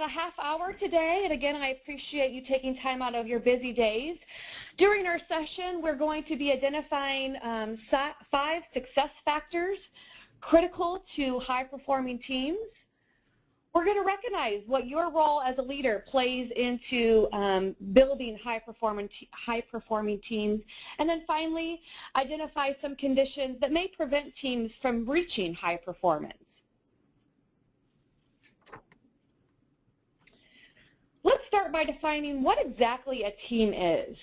a half hour today, and again, I appreciate you taking time out of your busy days. During our session, we're going to be identifying 5 success factors critical to high-performing teams. We're going to recognize what your role as a leader plays into building high-performing teams, and then finally, identify some conditions that may prevent teams from reaching high performance. Let's start by defining what exactly a team is.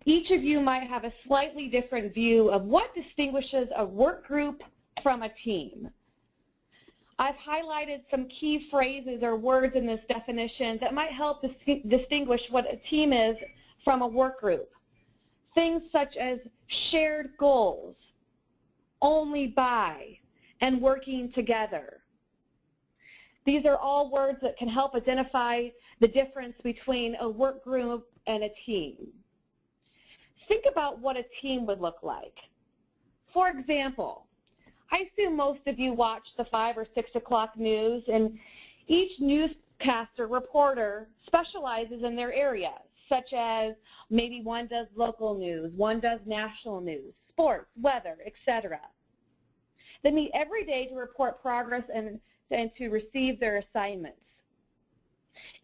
Each of you might have a slightly different view of what distinguishes a work group from a team. I've highlighted some key phrases or words in this definition that might help distinguish what a team is from a work group. Things such as shared goals, only by, and working together. These are all words that can help identify the difference between a work group and a team. Think about what a team would look like. For example, I assume most of you watch the 5 or 6 o'clock news, and each newscaster, reporter specializes in their area, such as maybe one does local news, one does national news, sports, weather, etc. They meet every day to report progress and to receive their assignments.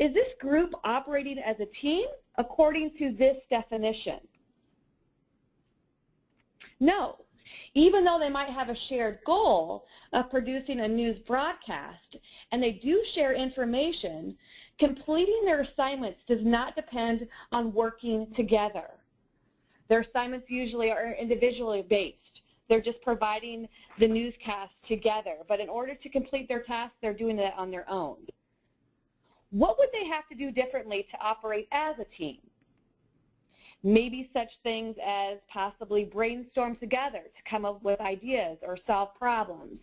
Is this group operating as a team according to this definition? No. Even though they might have a shared goal of producing a news broadcast, and they do share information, completing their assignments does not depend on working together. Their assignments usually are individually based. They're just providing the newscast together, but in order to complete their task, they're doing that on their own. What would they have to do differently to operate as a team? Maybe such things as possibly brainstorm together to come up with ideas or solve problems,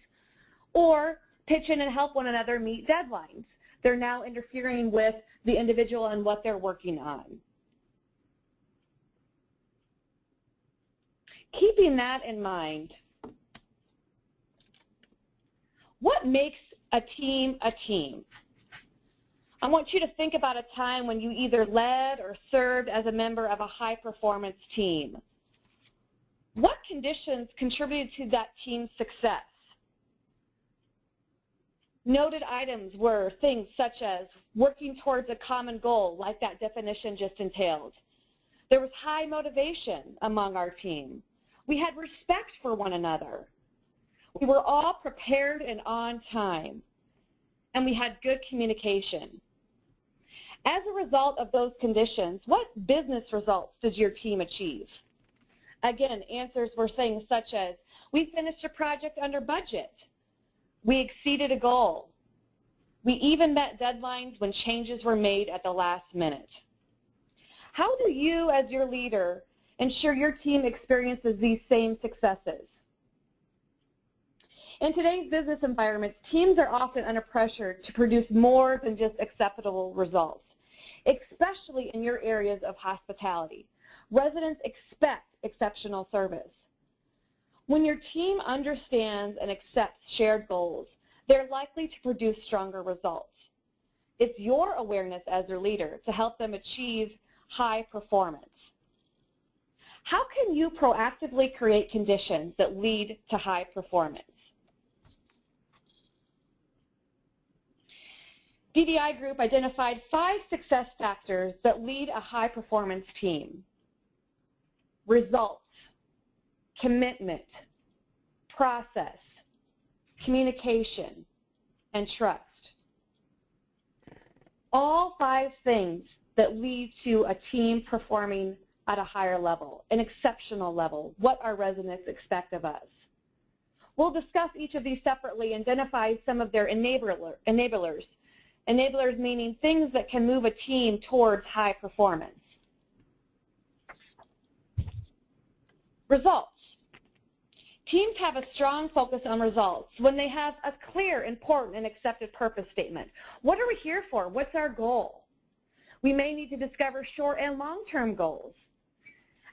or pitch in and help one another meet deadlines. They're now interfering with the individual and what they're working on. Keeping that in mind, what makes a team a team? I want you to think about a time when you either led or served as a member of a high-performance team. What conditions contributed to that team's success? Noted items were things such as working towards a common goal, like that definition just entailed. There was high motivation among our team. We had respect for one another. We were all prepared and on time, and we had good communication. As a result of those conditions, what business results did your team achieve? Again, answers were things such as, we finished a project under budget. We exceeded a goal. We even met deadlines when changes were made at the last minute. How do you, as your leader, ensure your team experiences these same successes? In today's business environment, teams are often under pressure to produce more than just acceptable results, especially in your areas of hospitality. Residents expect exceptional service. When your team understands and accepts shared goals, they're likely to produce stronger results. It's your awareness as their leader to help them achieve high performance. How can you proactively create conditions that lead to high performance? DDI Group identified 5 success factors that lead a high-performance team. Results, commitment, process, communication, and trust. All 5 things that lead to a team performing at a higher level, an exceptional level, what our residents expect of us. We'll discuss each of these separately and identify some of their enablers. Enablers meaning things that can move a team towards high performance. Results. Teams have a strong focus on results when they have a clear, important, and accepted purpose statement. What are we here for? What's our goal? We may need to discover short and long-term goals.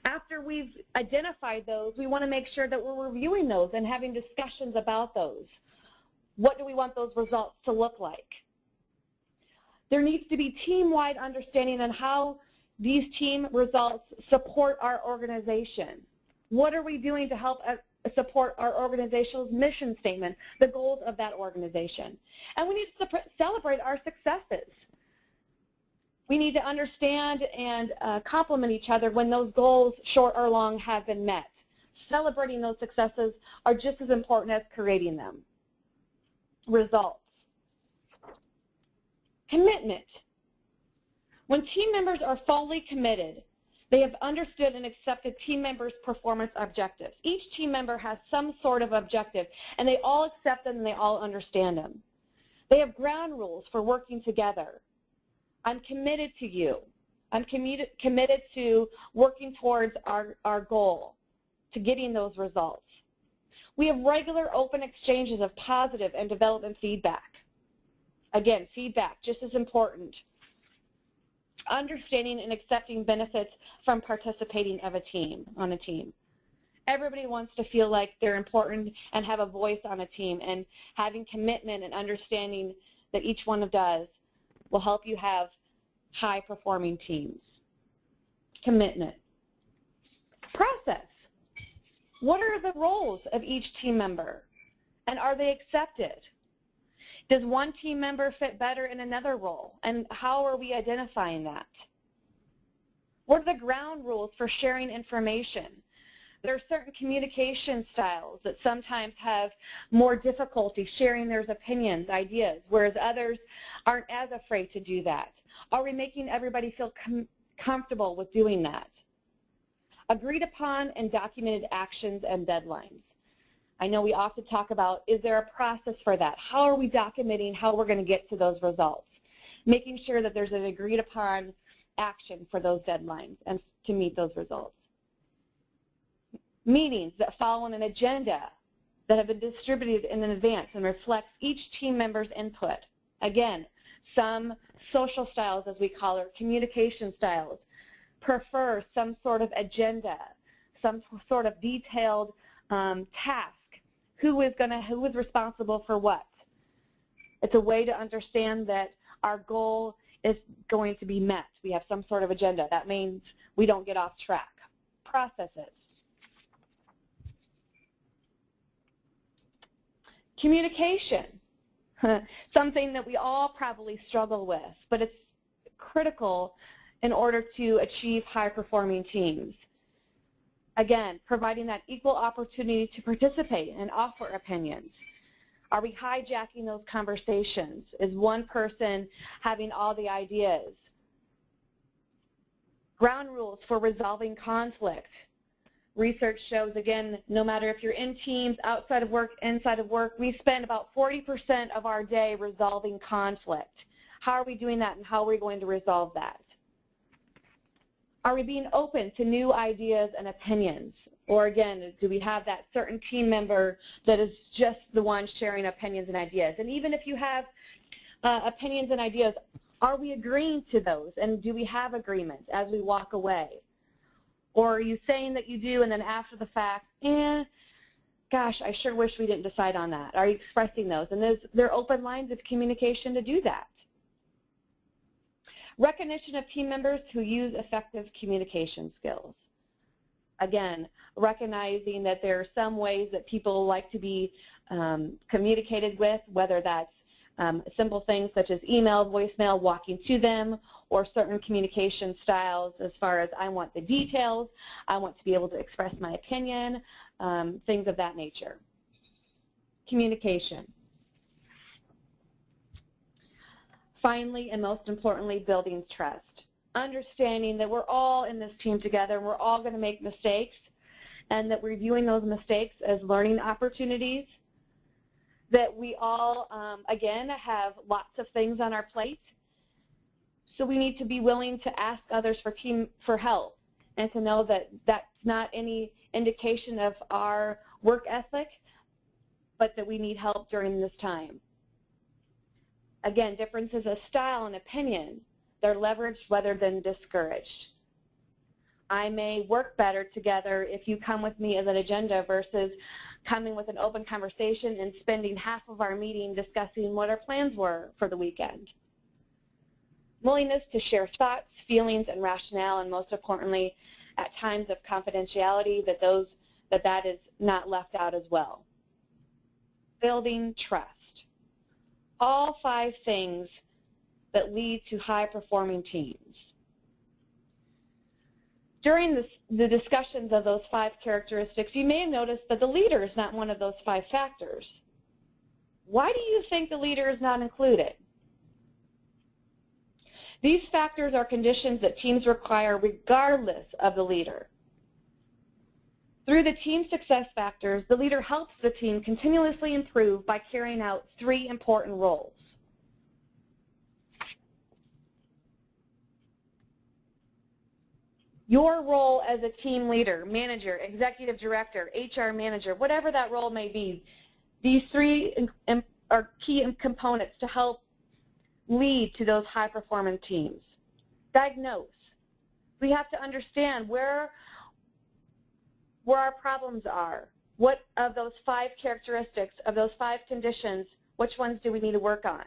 After we've identified those, we want to make sure that we're reviewing those and having discussions about those. What do we want those results to look like? There needs to be team-wide understanding on how these team results support our organization. What are we doing to help support our organizational mission statement, the goals of that organization? And we need to celebrate our successes. We need to understand and compliment each other when those goals, short or long, have been met. Celebrating those successes are just as important as creating them. Results. Commitment. When team members are fully committed, they have understood and accepted team members' performance objectives. Each team member has some sort of objective, and they all accept them and they all understand them. They have ground rules for working together. I'm committed to you. I'm committed to working towards our goal, to getting those results. We have regular open exchanges of positive and development feedback. Again, feedback, just as important. Understanding and accepting benefits from participating on a team. Everybody wants to feel like they're important and have a voice on a team, and having commitment and understanding that each one does will help you have high-performing teams. Commitment. Process. What are the roles of each team member, and are they accepted? Does one team member fit better in another role, and how are we identifying that? What are the ground rules for sharing information? There are certain communication styles that sometimes have more difficulty sharing their opinions, ideas, whereas others aren't as afraid to do that. Are we making everybody feel comfortable with doing that? Agreed upon and documented actions and deadlines. I know we often talk about, is there a process for that? How are we documenting how we're going to get to those results? Making sure that there's an agreed upon action for those deadlines and to meet those results. Meetings that follow an agenda that have been distributed in advance and reflects each team member's input. Again, some social styles, as we call it, communication styles, prefer some sort of agenda, some sort of detailed task. Who is responsible for what? It's a way to understand that our goal is going to be met. We have some sort of agenda. That means we don't get off track. Processes. Communication. Something that we all probably struggle with, but it's critical in order to achieve high-performing teams. Again, providing that equal opportunity to participate and offer opinions. Are we hijacking those conversations? Is one person having all the ideas? Ground rules for resolving conflict. Research shows, again, no matter if you're in teams, outside of work, inside of work, we spend about 40% of our day resolving conflict. How are we doing that, and how are we going to resolve that? Are we being open to new ideas and opinions? Or again, do we have that certain team member that is just the one sharing opinions and ideas? And even if you have opinions and ideas, are we agreeing to those? And do we have agreements as we walk away? Or are you saying that you do, and then after the fact, gosh, I sure wish we didn't decide on that. Are you expressing those? And there are open lines of communication to do that. Recognition of team members who use effective communication skills. Again, recognizing that there are some ways that people like to be communicated with, whether that's simple things such as email, voicemail, walking to them, or certain communication styles as far as I want the details, I want to be able to express my opinion, things of that nature. Communication. Finally, and most importantly, building trust. Understanding that we're all in this team together, we're all going to make mistakes, and that we're viewing those mistakes as learning opportunities, that we all, again, have lots of things on our plate, so we need to be willing to ask others for help, and to know that that's not any indication of our work ethic, but that we need help during this time. Again, differences of style and opinion, they're leveraged rather than discouraged. I may work better together if you come with me as an agenda versus coming with an open conversation and spending half of our meeting discussing what our plans were for the weekend. willingness to share thoughts, feelings, and rationale, and most importantly, at times of confidentiality, that is not left out as well. Building trust. All 5 things that lead to high-performing teams. During the discussions of those 5 characteristics, you may have noticed that the leader is not one of those 5 factors. Why do you think the leader is not included? These factors are conditions that teams require regardless of the leader. Through the team success factors, the leader helps the team continuously improve by carrying out 3 important roles. Your role as a team leader, manager, executive director, HR manager, whatever that role may be, these 3 are key components to help lead to those high-performing teams. Diagnose. We have to understand where our problems are. What of those 5 characteristics, of those 5 conditions, which ones do we need to work on?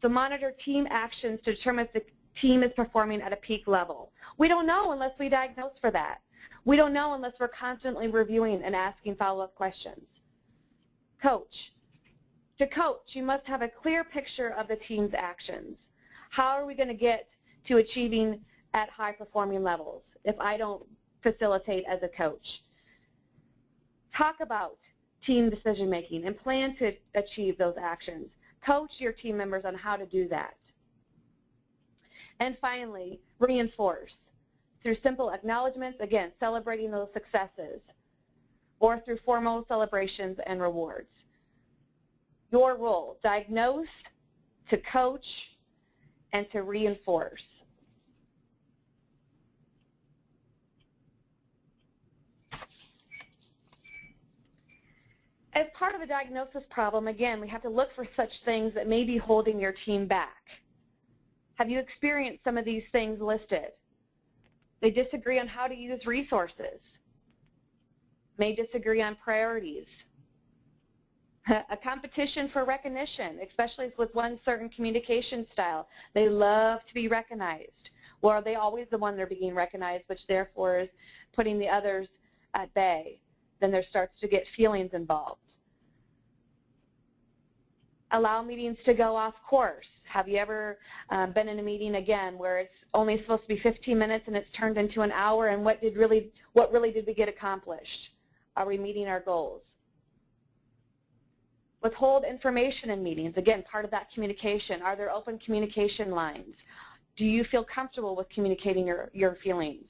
So monitor team actions to determine if the team is performing at a peak level. We don't know unless we diagnose for that. We don't know unless we're constantly reviewing and asking follow-up questions. Coach. To coach, you must have a clear picture of the team's actions. How are we going to get to achieving at high-performing levels if I don't facilitate as a coach? Talk about team decision-making and plan to achieve those actions. Coach your team members on how to do that. And finally, reinforce through simple acknowledgments, again, celebrating those successes, or through formal celebrations and rewards. Your role, diagnose, to coach, and to reinforce. As part of the diagnosis problem, again, we have to look for such things that may be holding your team back. Have you experienced some of these things listed? They disagree on how to use resources, may disagree on priorities, a competition for recognition, especially with one certain communication style. They love to be recognized. Or are they always the one they're being recognized, which therefore is putting the others at bay? Then there starts to get feelings involved. Allow meetings to go off course. Have you ever been in a meeting, again, where it's only supposed to be 15 minutes and it's turned into an hour, and what really did we get accomplished? Are we meeting our goals? Withhold information in meetings. Again, part of that communication. Are there open communication lines? Do you feel comfortable with communicating your feelings?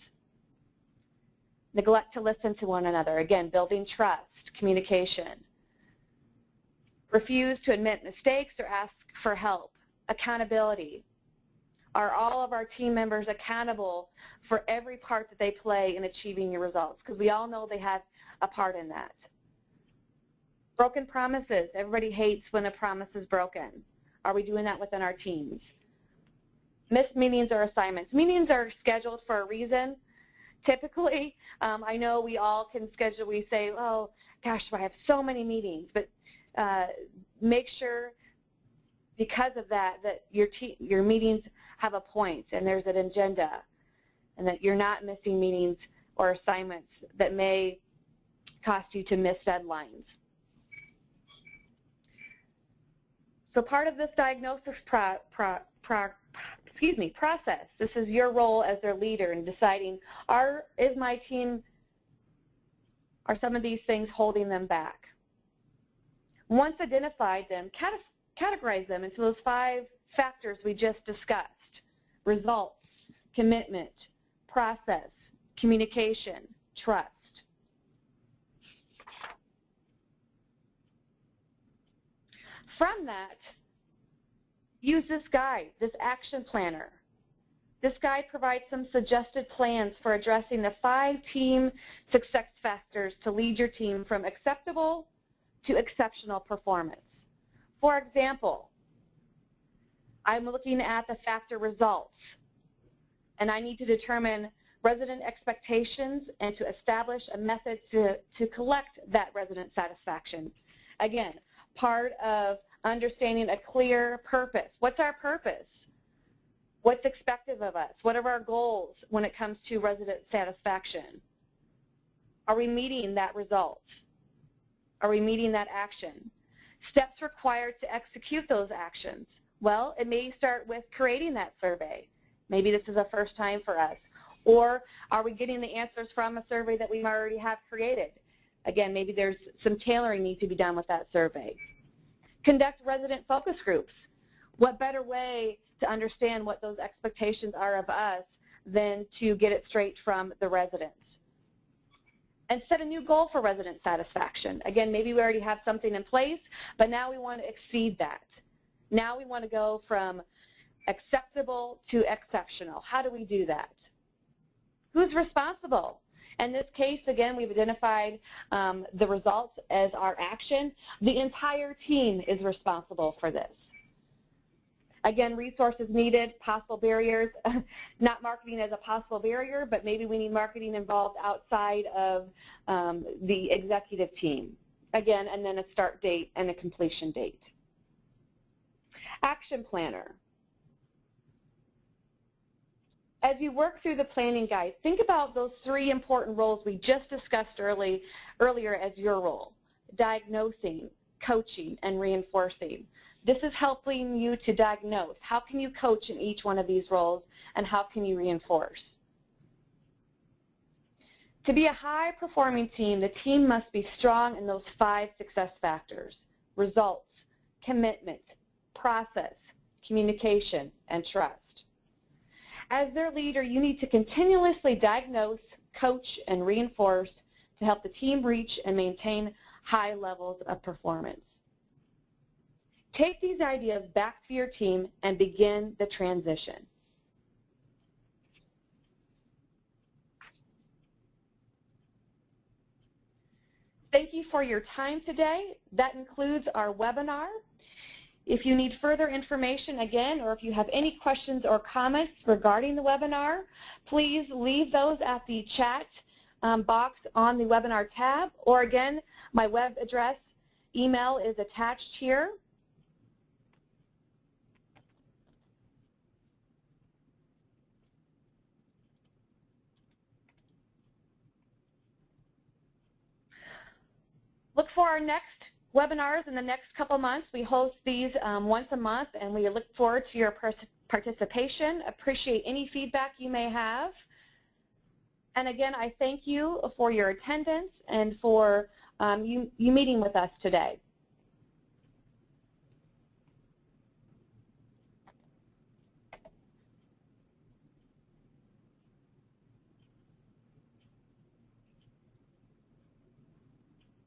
Neglect to listen to one another. Again, building trust, communication. Refuse to admit mistakes or ask for help. Accountability. Are all of our team members accountable for every part that they play in achieving your results? Because we all know they have a part in that. Broken promises. Everybody hates when a promise is broken. Are we doing that within our teams? Missed meetings or assignments. Meetings are scheduled for a reason. Typically, I know we all can schedule, we say, oh, gosh, I have so many meetings, but make sure because of that your meetings have a point and there's an agenda, and that you're not missing meetings or assignments that may cost you to miss deadlines. So part of this diagnosis process, this is your role as their leader in deciding, is my team, are some of these things holding them back? Once identified them, categorize them into those 5 factors we just discussed: results, commitment, process, communication, trust. From that, use this guide, this action planner. This guide provides some suggested plans for addressing the 5 team success factors to lead your team from acceptable to exceptional performance. For example, I'm looking at the factor results, and I need to determine resident expectations and to establish a method to collect that resident satisfaction. Again, part of understanding a clear purpose. What's our purpose? What's expected of us? What are our goals when it comes to resident satisfaction? Are we meeting that result? Are we meeting that action? Steps required to execute those actions. Well, it may start with creating that survey. Maybe this is a first time for us. Or are we getting the answers from a survey that we already have created? Again, maybe there's some tailoring need to be done with that survey. Conduct resident focus groups. What better way to understand what those expectations are of us than to get it straight from the residents? And set a new goal for resident satisfaction. Again, maybe we already have something in place, but now we want to exceed that. Now we want to go from acceptable to exceptional. How do we do that? Who's responsible? In this case, again, we've identified the results as our action. The entire team is responsible for this. Again, resources needed, possible barriers, not marketing as a possible barrier, but maybe we need marketing involved outside of the executive team. Again, and then a start date and a completion date. Action planner. As you work through the planning guide, think about those 3 important roles we just discussed earlier as your role: diagnosing, coaching, and reinforcing. This is helping you to diagnose. How can you coach in each one of these roles, and how can you reinforce? To be a high-performing team, the team must be strong in those 5 success factors: results, commitment, process, communication, and trust. As their leader, you need to continuously diagnose, coach, and reinforce to help the team reach and maintain high levels of performance. Take these ideas back to your team and begin the transition. Thank you for your time today. That includes our webinar. If you need further information again, or if you have any questions or comments regarding the webinar, please leave those at the chat box on the webinar tab, or again, my web address email is attached here. Look for our next webinars in the next couple months. We host these once a month, and we look forward to your participation. Appreciate any feedback you may have. And again, I thank you for your attendance and for you meeting with us today.